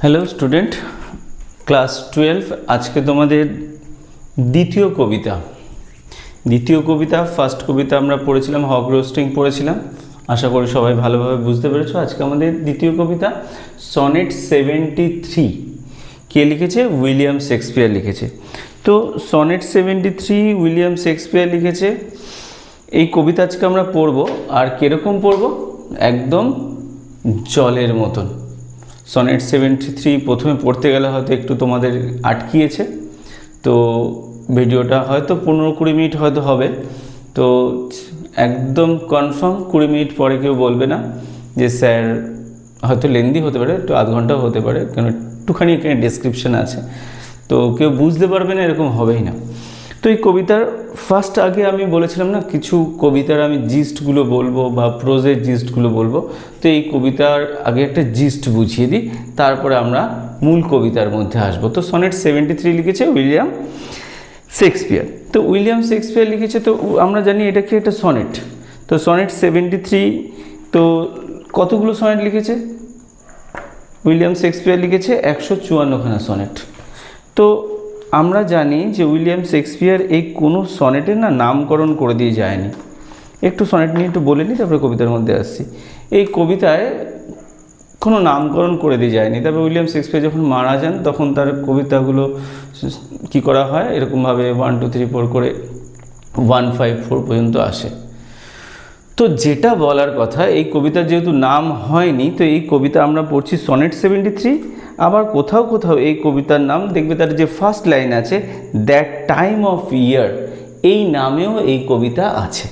Hello student, class 12 আজকে তোমাদের দ্বিতীয় কবিতা ফার্স্ট কবিতা আমরা পড়েছিলাম, হক রোস্টিং পড়েছিলাম। আশা করি সবাই ভালোভাবে বুঝতে পেরেছো। আজকে আমাদের দ্বিতীয় কবিতা সনেট 73। কে লিখেছে? উইলিয়াম শেক্সপিয়ার লিখেছে। তো সনেট 73 উইলিয়াম শেক্সপিয়ার লিখেছে। এই কবিতা আজকে আমরা পড়ব। আর কীরকম পড়ব? একদম জলের মতন। সনেট 73 প্রথমে পড়তে গেলে হয়তো একটু তোমাদের আটকিয়েছে, তো ভিডিওটা হয়তো 15-20 মিনিট হয়তো হবে। তো একদম কনফার্ম 20 মিনিট পরে কেউ বলবে না যে স্যার, হয়তো লেন্দি হতে পারে, একটু আধ ঘন্টাও হতে পারে, কারণ একটুখানি এখানে ডেসক্রিপশান আছে, তো কেউ বুঝতে পারবে না, এরকম হবেই না। তো এই কবিতার ফার্স্ট আগে আমি বলেছিলাম না, কিছু কবিতার আমি জিস্টগুলো বলবো বা প্রোজের জিস্টগুলো বলবো। তো এই কবিতার আগে একটা জিস্ট বুঝিয়ে দিই, তারপরে আমরা মূল কবিতার মধ্যে আসবো। তো সনেট 73 লিখেছে উইলিয়াম শেক্সপিয়ার। তো উইলিয়াম শেক্সপিয়ার লিখেছে, তো আমরা জানি এটা কি একটা সনেট। তো সনেট 73, তো কতগুলো সনেট লিখেছে? উইলিয়াম শেক্সপিয়ার লিখেছে 154খানা সনেট। তো আমরা জানি যে উইলিয়াম শেক্সপিয়ার এই কোনো সনেটের নামকরণ করে দিয়ে যায়নি। একটু সনেট নিয়ে একটু বলে নিই, তারপরে কবিতার মধ্যে আসছি। এই কবিতায় কোনো নামকরণ করে দিয়ে যায়নি। তবে উইলিয়াম শেক্সপিয়ার যখন মারা যান তখন তার কবিতাগুলো কি করা হয়, এরকমভাবে 1 2 3 4 করে 154 পর্যন্ত আসে। তো যেটা বলার কথা, এই কবিতার যেহেতু নাম হয়নি, তো এই কবিতা আমরা পড়ছি সনেট 73। আবার কোথাও কোথাও এই কবিতার নাম দেখবে, তার যে ফার্স্ট লাইন আছে দ্যাট টাইম অফ ইয়ার, এই নামেও এই কবিতা আছে।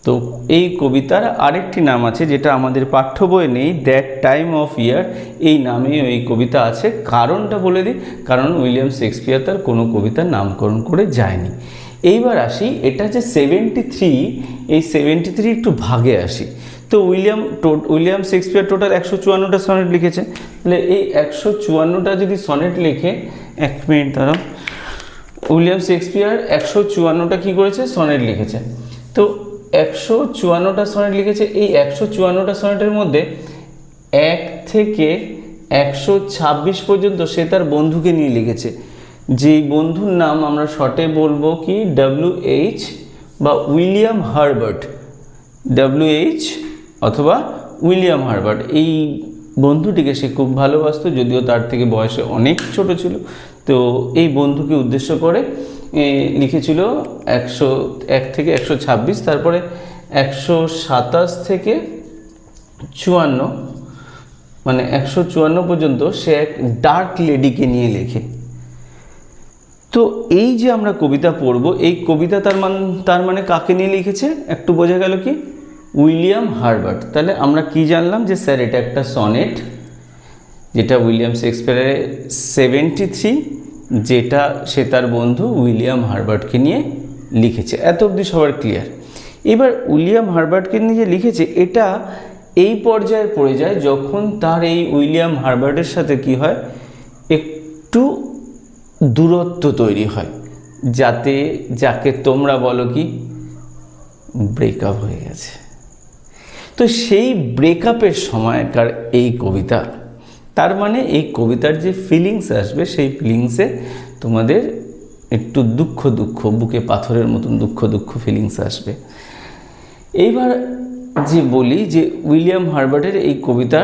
তো এই কবিতার আরেকটি নাম আছে যেটা আমাদের পাঠ্য বইয়ে নেই, দ্যাট টাইম অফ ইয়ার, এই নামেও এই কবিতা আছে। কারণটা বলে দিই, কারণ উইলিয়াম শেক্সপিয়ার তার কোনো কবিতার নামকরণ করে যায়নি। এইবার আসি, এটা যে 73, এই 73 একটু ভাগে আসি। তো উইলিয়াম শেক্সপিয়ার টোটাল 154টা সনেট লিখেছে। তাহলে এই 154টা যদি সনেট লিখে, 1 মিনিট দাঁড়াও, উইলিয়াম শেক্সপিয়ার 154টা কী করেছে? সনেট লিখেছে। তো 154টা সনেট লিখেছে। এই 154টা সনেটের মধ্যে 1 থেকে 126 পর্যন্ত সে তার বন্ধুকে নিয়ে লিখেছে। যেই বন্ধুর নাম আমরা শর্টে বলবো কি WH বা উইলিয়াম হারবার্ট, WH অথবা উইলিয়াম হারবার্ট। এই বন্ধুটিকে সে খুব ভালোবাসতো, যদিও তার থেকে বয়সে অনেক ছোট ছিল। তো এই বন্ধুকে উদ্দেশ্য করে লিখেছিল 101 থেকে 126, তারপরে 127 থেকে 54, মানে 154 পর্যন্ত সে এক ডার্ক লেডিকে নিয়ে লেখে। তো এই যে আমরা কবিতা পড়ব, এই কবিতা তার মানে কাকে নিয়ে লিখেছে একটু বোঝা গেল কি? William Herbert. তাহলে আমরা কি জানলাম যে স্যার এটা একটা সনেট, যেটা উইলিয়াম শেক্সপিয়ারের 73, যেটা সে তার বন্ধু উইলিয়াম হারবার্টকে নিয়ে লিখেছে। এত অবধি সবার ক্লিয়ার। এবার উইলিয়াম হারবার্টকে নিয়ে যে লিখেছে, এটা এই পর্যায়ে পড়ে যায় যখন তার এই উইলিয়াম হারবার্টের সাথে কি হয়, একটু দূরত্ব তৈরি হয়, যাকে তোমরা বলো কি ব্রেকআপ হয়ে গেছে। তো সেই ব্রেকআপের সময়কার এই কবিতা, তার মানে এই কবিতার যে ফিলিংস আসবে, সেই ফিলিংসে তোমাদের একটু দুঃখ বুকে পাথরের মতন দুঃখ ফিলিংস আসবে। এইবার যে বলি যে উইলিয়াম হারবার্টের এই কবিতা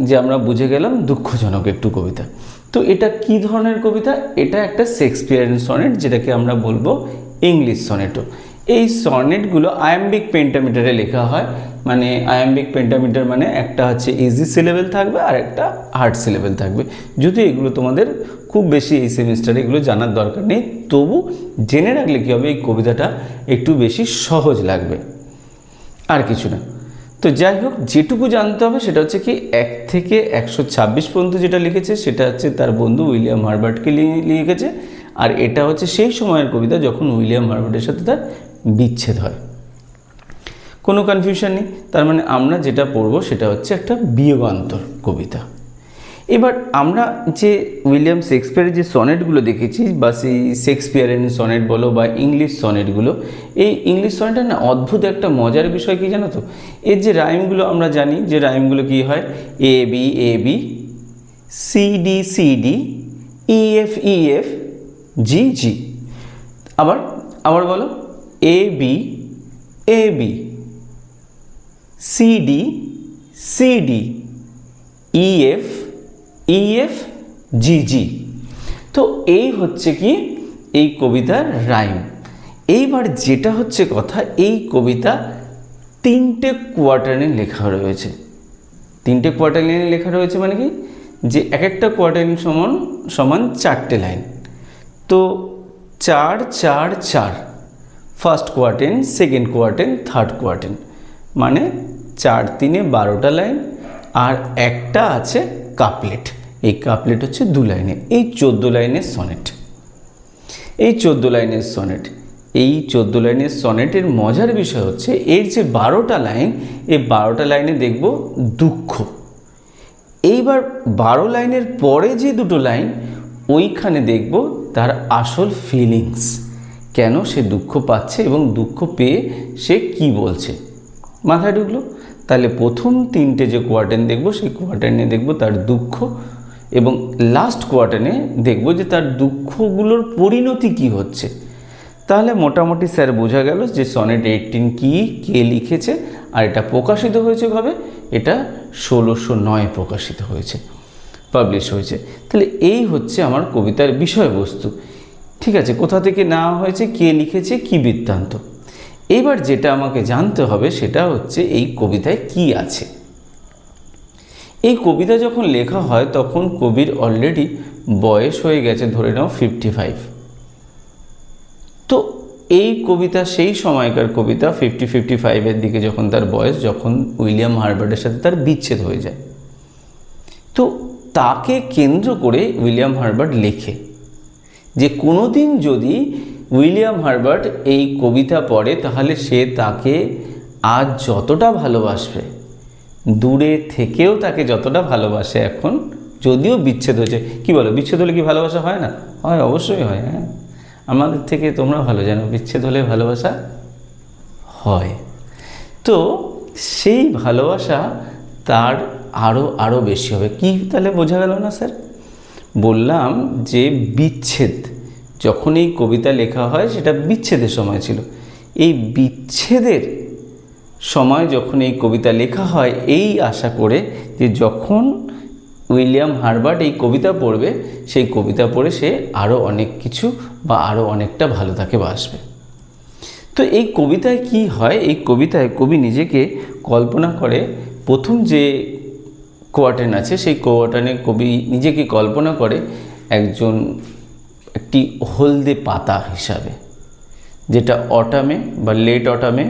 যে আমরা বুঝে গেলাম দুঃখজনক একটু কবিতা। তো এটা কি ধরনের কবিতা? এটা একটা শেক্সপিয়ারিয়ান সনেট, যেটাকে আমরা বলবো ইংলিশ সনেটও। এই সনেটগুলো আয়াম্বিক পেন্টামিটারে লেখা হয়। মানে আয়াম্বিক পেন্টামিটার মানে একটা হচ্ছে ইজি সিলেবেল থাকবে আর একটা হার্ড সিলেবেল থাকবে। যদিও এগুলো তোমাদের খুব বেশি এই সেমিস্টারে এগুলো জানার দরকার নেই, তবু জেনে রাখলে কী হবে, এই কবিতাটা একটু বেশি সহজ লাগবে, আর কিছু না। তো যাই হোক, যেটুকু জানতে হবে সেটা হচ্ছে কি 1 থেকে 126 পর্যন্ত যেটা লিখেছে সেটা হচ্ছে তার বন্ধু উইলিয়াম হারবার্টকে লিখেছে। আর এটা হচ্ছে সেই সময়ের কবিতা যখন উইলিয়াম হারবার্টের সাথে তার বিচ্ছেদ হয়। কোনো কনফিউশন নেই। তার মানে আমরা যেটা পড়বো সেটা হচ্ছে একটা বিয়োগান্তর কবিতা। এবার আমরা যে উইলিয়াম শেক্সপিয়ারের যে সনেটগুলো দেখেছি, বা সেই শেক্সপিয়ারিয়ান সনেট বলো বা ইংলিশ সনেটগুলো, এই ইংলিশ সনেটের না অদ্ভুত একটা মজার বিষয় কি জানো তো? এর যে রাইমগুলো আমরা জানি, যে রাইমগুলো কি হয়, A B CD EF GG। আবার বলো AB CD EF GG। তো এই হচ্ছে কি এই কবিতার রাইম। এইবার যেটা হচ্ছে কথা, এই কবিতা 3টে কোয়ার্টারে লেখা রয়েছে। 3টে কোয়ার্টারে লেখা রয়েছে মানে কি, যে এক একটা কোয়ার্টারিং সমান 4টে লাইন। তো 4 4 4, ফার্স্ট কোয়ার্টেন, সেকেন্ড কোয়ার্টেন, থার্ড কোয়ার্টেন, মানে 4 3 12টা লাইন, আর একটা আছে কাপলেট। এই কাপলেট হচ্ছে 2 লাইনে। এই 14 লাইনের সনেট। এই 14 লাইনের সনেটের মজার বিষয় হচ্ছে এর যে 12টা লাইন, এই 12টা লাইনে দেখব দুঃখ। এইবার 12 লাইনের পরে যে 2টো লাইন, ওইখানে দেখব তার আসল ফিলিংস, কেন সে দুঃখ পাচ্ছে এবং দুঃখ পেয়ে সে কি বলছে। মাথায় ঢুকলো? তাহলে প্রথম 3টে যে কোয়ার্টার দেখব, সেই কোয়ার্টারে দেখব তার দুঃখ, এবং লাস্ট কোয়ার্টারে দেখব যে তার দুঃখগুলোর পরিণতি কি হচ্ছে। তাহলে মোটামুটি স্যার বোঝা গেল যে সনেট 18 কি, কে লিখেছে, আর এটা প্রকাশিত হয়েছে কবে? এটা 1609 প্রকাশিত হয়েছে, পাবলিশ হয়েছে। তাহলে এই হচ্ছে আমার কবিতার বিষয়বস্তু। ঠিক আছে, কোথা থেকে নেওয়া হয়েছে, কে লিখেছে, কি বৃত্তান্ত। এবার যেটা আমাকে জানতে হবে সেটা হচ্ছে এই কবিতায় কি আছে। এই কবিতা যখন লেখা হয় তখন কবির অলরেডি বয়স হয়ে গেছে, ধরে নাও 55। তো এই কবিতা সেই সময়কার কবিতা, 55-এর দিকে যখন তার বয়স, যখন উইলিয়াম হার্বার্টের সাথে তার বিচ্ছেদ হয়ে যায়। তো তাকে কেন্দ্র করে উইলিয়াম হার্বার্ট লেখে যে কোনো দিন যদি উইলিয়াম হার্বার্ট এই কবিতা পড়ে, তাহলে সে তাকে আজ যতটা ভালোবাসবে, দূরে থেকেও তাকে যতটা ভালোবাসে এখন, যদিও বিচ্ছেদ হয়েছে। কি বলো, বিচ্ছেদ হলে কি ভালোবাসা হয় না? হয়, অবশ্যই হয়। হ্যাঁ, আমাদের থেকে তোমরা ভালো জানো, বিচ্ছেদ হলে ভালোবাসা হয়। তো সেই ভালোবাসা তার আরও বেশি হবে। কি তাহলে বোঝা গেল না স্যার? বললাম যে বিচ্ছেদ, যখন এই কবিতা লেখা হয় সেটা বিচ্ছেদের সময় ছিল। এই বিচ্ছেদের সময় যখন এই কবিতা লেখা হয়, এই আশা করে যে যখন উইলিয়াম হার্বার্ট এই কবিতা পড়বে, সেই কবিতা পড়ে সে আরও অনেক কিছু বা আরও অনেকটা ভালো তাকে বাসবে। তো এই কবিতায় কি হয়, এই কবিতায় কবি নিজেকে কল্পনা করে, প্রথম যে কোয়ার্টেন আছে সেই কোয়ার্টেনে কবি নিজেকে কল্পনা করে একটি হলদে পাতা হিসাবে, যেটা অটামে বা লেট অটামে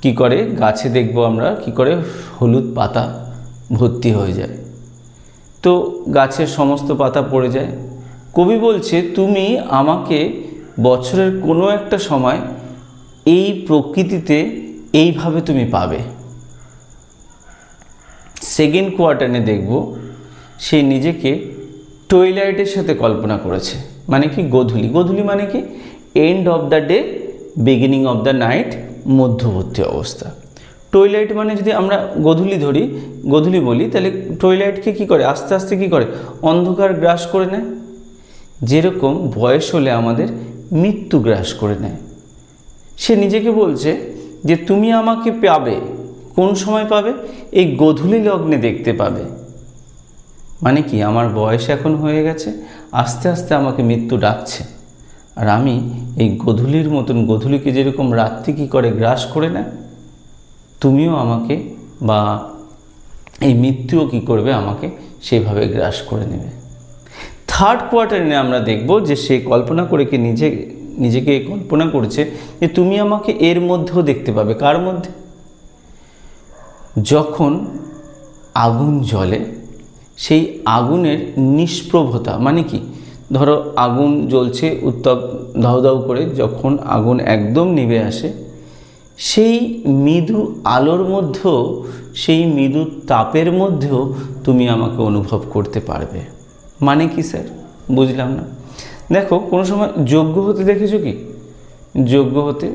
কি করে, গাছে দেখব আমরা কি করে হলুদ পাতা ভর্তি হয়ে যায়। তো গাছের সমস্ত পাতা পড়ে যায়। কবি বলছে, তুমি আমাকে বছরের কোনো একটা সময় এই প্রকৃতিতে এইভাবে তুমি পাবে। সেকেন্ড কোয়ার্টারে দেখব সে নিজেকে টুইলাইটের সাথে কল্পনা করেছে। মানে কি, গোধূলি মানে কি, end of the day, beginning of the night, মধ্যবর্তী অবস্থা। টুইলাইট মানে যদি আমরা গোধূলি বলি, তাহলে টুইলাইটকে কি করে, আস্তে আস্তে কি করে, অন্ধকার গ্রাস করে নেয়। যেরকম বয়স হলে আমাদের মৃত্যু গ্রাস করে নেয়। সে নিজেকে বলছে যে তুমি আমাকে পাবে, কোন সময় পাবে, এই গোধূলি লগ্নে দেখতে পাবে। মানে কি, আমার বয়স এখন হয়ে গেছে, আস্তে আস্তে আমাকে মৃত্যু ডাকছে, আর আমি এই গোধূলির মতন, গোধূলিকে যেরকম রাত্রি কী করে গ্রাস করে নেয়, তুমিও আমাকে বা এই মৃত্যুও কী করবে, আমাকে সেইভাবে গ্রাস করে নেবে। থার্ড কোয়ার্টারে আমরা দেখব যে সে কল্পনা করে কি নিজেকে কল্পনা করছে যে তুমি আমাকে এর মধ্যেও দেখতে পাবে। কার মধ্যে? যখন আগুন জ্বলে, সেই আগুনের নিষ্প্রভতা, মানে কি, ধরো আগুন জ্বলছে উত্তপ দাউ দাউ করে, যখন আগুন একদম নিভে আসে, সেই মৃদু আলোর মধ্যেও, সেই মৃদু তাপের মধ্যেও তুমি আমাকে অনুভব করতে পারবে। মানে কি স্যার, বুঝলাম না। দেখো, কোনো সময় যজ্ঞ হতে দেখেছো কি? যজ্ঞ হতে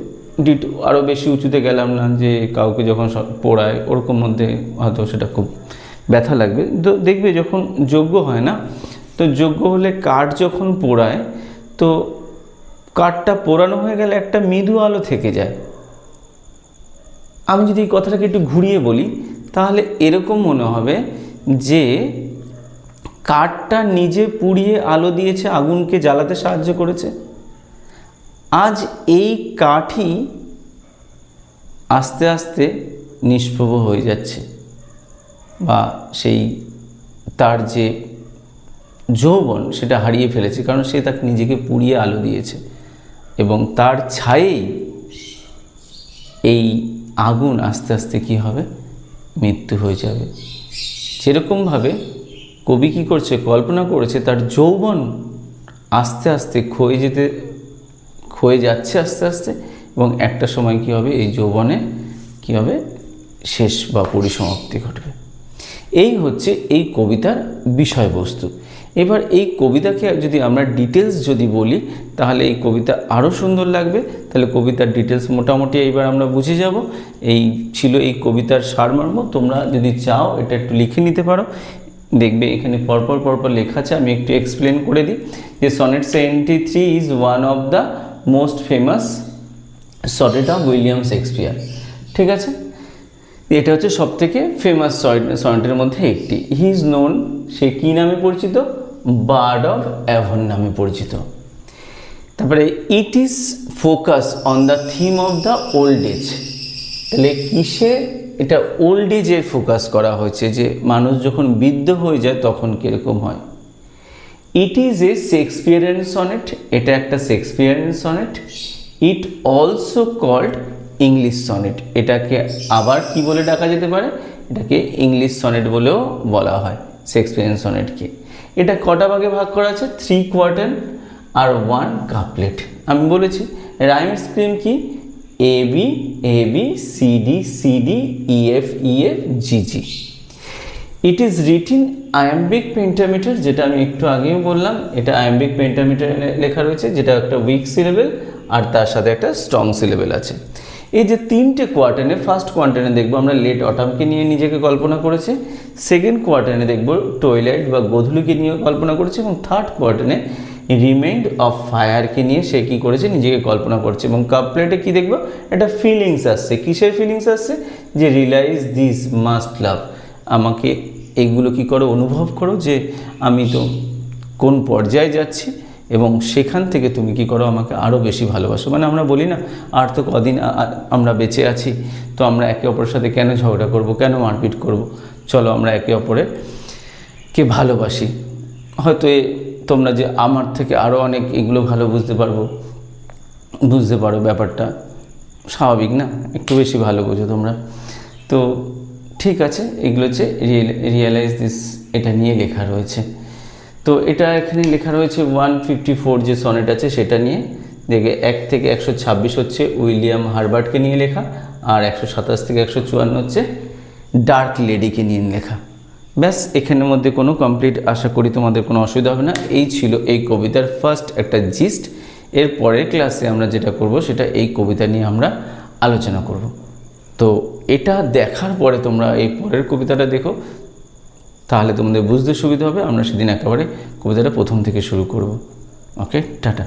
আরও বেশি উঁচুতে গেলাম না, যে কাউকে যখন পোড়ায় ওরকম মধ্যে হয়তো সেটা খুব ব্যথা লাগবে। তো দেখবে যখন যজ্ঞ হয় না, তো যজ্ঞ হলে কাঠ যখন পোড়ায়, তো কাঠটা পোড়ানো হয়ে গেলে একটা মৃদু আলো থেকে যায়। আমি যদি এই কথাটাকে একটু ঘুরিয়ে বলি, তাহলে এরকম মনে হবে যে কাঠটা নিজে পুড়িয়ে আলো দিয়েছে, আগুনকে জ্বালাতে সাহায্য করেছে। আজ এই কাঠই আস্তে আস্তে নিষ্প্রভ হয়ে যাচ্ছে, বা সেই তার যে যৌবন সেটা হারিয়ে ফেলেছে, কারণ সে তাকে নিজেকে পুড়িয়ে আলো দিয়েছে, এবং তার ছায়েই এই আগুন আস্তে আস্তে কী হবে, মৃত্যু হয়ে যাবে। যেরকমভাবে কবি কী করছে, কল্পনা করেছে তার যৌবন আস্তে আস্তে ক্ষয়ে যাচ্ছে আস্তে আস্তে, এবং একটা সময় কী হবে, এই যৌবনে কী হবে, শেষ বা পরিসমাপ্তি ঘটবে। এই হচ্ছে এই কবিতার বিষয়বস্তু। এবার এই কবিতাকে যদি আমরা ডিটেলস যদি বলি, তাহলে এই কবিতা আরও সুন্দর লাগবে। তাহলে কবিতার ডিটেলস মোটামুটি এইবার আমরা বুঝে যাব। এই ছিল এই কবিতার সারমর্ম। তোমরা যদি চাও এটা একটু লিখে নিতে পারো, দেখবে এখানে পরপর লেখা আছে। আমি একটু এক্সপ্লেন করে দিই যে sonnet 73 is one of the most famous sonnet of William Shakespeare. ঠিক আছে, এটা হচ্ছে সবথেকে ফেমাস সনেটের মধ্যে একটি। হি ইজ নোন, সে কী নামে পরিচিত, বার্ড অফ অ্যাভন নামে পরিচিত। তারপরে it is focus on the theme of the old age. তাহলে কিসে এটা ওল্ড এজে ফোকাস করা হয়েছে, যে মানুষ যখন বৃদ্ধ হয়ে যায় তখন কীরকম হয়। It is a Shakespearean sonnet, এটা একটা Shakespearean sonnet. It also called English sonnet, এটাকে আবার কি বলে ডাকা যেতে পারে, এটাকে ইংলিশ সনেট বলেও বলা হয় শেক্সপিয়ারিয়ান সনেটকে। এটা কটা ভাগে ভাগ করা আছে, 3 কোয়ার্টার আর 1 কাপলেট। আমি বলেছি রাইম স্কিম কি, A B A B, C D C D, E F E F, G G. It is written iambic pentameter, যেটা আমি একটু আগেও বললাম, এটা আয়াম্বিক পেন্টামিটার লেখা রয়েছে, যেটা একটা উইক সিলেবেল আর তার সাথে একটা স্ট্রং সিলেবেল আছে। এই যে 3টে কোয়ার্টারে, ফার্স্ট কোয়ার্টারে দেখবো আমরা লেট অটামকে নিয়ে নিজেকে কল্পনা করেছে, সেকেন্ড কোয়ার্টারে দেখবো টয়লাইট বা গোধূলিকে নিয়ে কল্পনা করেছে, এবং থার্ড কোয়ার্টারে রিমেইন্ড অফ ফায়ারকে নিয়ে সে কী করেছে, নিজেকে কল্পনা করছে। এবং কাপলেটে কী দেখবো, একটা ফিলিংস আসছে। কিসের ফিলিংস আসছে, যে রিয়েলাইজ দিস মাস্ট লাভ, আমাকে এইগুলো কী করো, অনুভব করো যে আমি তো কোন পর্যায়ে যাচ্ছি, এবং সেখান থেকে তুমি কি করো, আমাকে আরও বেশি ভালোবাসো। মানে আমরা বলি না, আর তো কদিন আমরা বেঁচে আছি, তো আমরা একে অপরের সাথে কেন ঝগড়া করব, কেন মারপিট করব, চলো আমরা একে অপরকে ভালোবাসি। হয়তো তোমরা যে আমার থেকে আরও অনেক এগুলো ভালো বুঝতে পারো ব্যাপারটা, স্বাভাবিক না, একটু বেশি ভালো বোঝো তোমরা। তো ঠিক আছে, এগুলো হচ্ছে রিয়েলাইজ দিস, এটা নিয়ে লেখা রয়েছে। তো এটা এখানে লেখা রয়েছে 154 যে সনেট আছে সেটা নিয়ে। দেখে 1 থেকে 126 হচ্ছে উইলিয়াম হার্বার্টকে নিয়ে লেখা, আর 127 থেকে 154 হচ্ছে ডার্ক লেডিকে নিয়ে লেখা। ব্যাস, এখানের মধ্যে কোনো কমপ্লিট, আশা করি তোমাদের কোনো অসুবিধা হবে না। এই ছিল এই কবিতার ফার্স্ট একটা জিস্ট। এর পরের ক্লাসে আমরা যেটা করব, সেটা এই কবিতা নিয়ে আমরা আলোচনা করব। তো এটা দেখার পরে তোমরা এই পরের কবিতাটা দেখো, তাহলে তোমাদের বুঝতে সুবিধা হবে। আমরা সেদিন একেবারে কবিতাটা প্রথম থেকে শুরু করব। ওকে, টাটা।